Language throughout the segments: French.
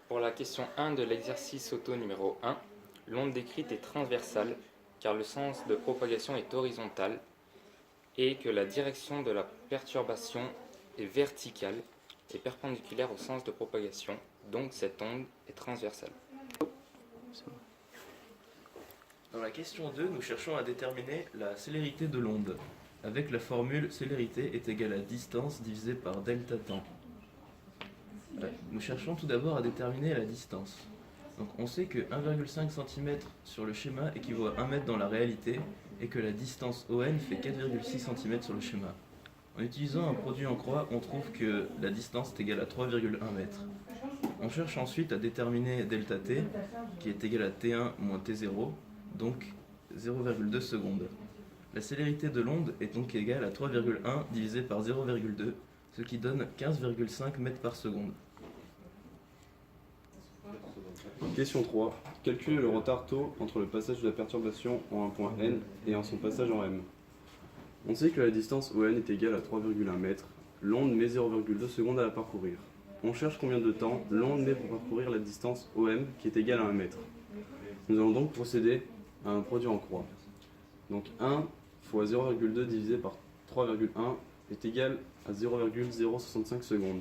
Pour la question 1 de l'exercice auto numéro 1, l'onde décrite est transversale car le sens de propagation est horizontal et que la direction de la perturbation est verticale et perpendiculaire au sens de propagation, donc cette onde est transversale. Dans la question 2, nous cherchons à déterminer la célérité de l'onde, avec la formule célérité est égale à distance divisée par delta temps. Nous cherchons tout d'abord à déterminer la distance. Donc on sait que 1,5 cm sur le schéma équivaut à 1 mètre dans la réalité et que la distance ON fait 4,6 cm sur le schéma. En utilisant un produit en croix, on trouve que la distance est égale à 3,1 mètres. On cherche ensuite à déterminer delta t, qui est égal à t1 moins t0, donc 0,2 secondes. La célérité de l'onde est donc égale à 3,1 divisé par 0,2, ce qui donne 15,5 mètres par seconde. Question 3. Calculez le retard taux entre le passage de la perturbation en un point n et en son passage en m. On sait que la distance ON est égale à 3,1 mètres. L'onde met 0,2 secondes à la parcourir. On cherche combien de temps l'onde met pour parcourir la distance OM qui est égale à 1 mètre. Nous allons donc procéder à un produit en croix. Donc 1 fois 0,2 divisé par 3,1 est égal à 0,065 secondes.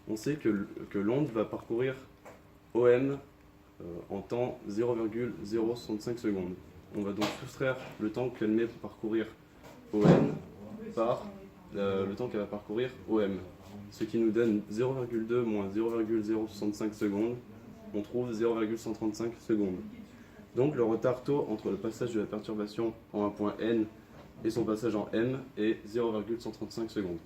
On sait que l'onde va parcourir OM en temps 0,065 secondes. On va donc soustraire le temps qu'elle met pour parcourir ON par le temps qu'elle va parcourir OM. Ce qui nous donne 0,2 moins 0,065 secondes. On trouve 0,135 secondes. Donc le retard taux entre le passage de la perturbation en un point N et son passage en M est 0,135 secondes.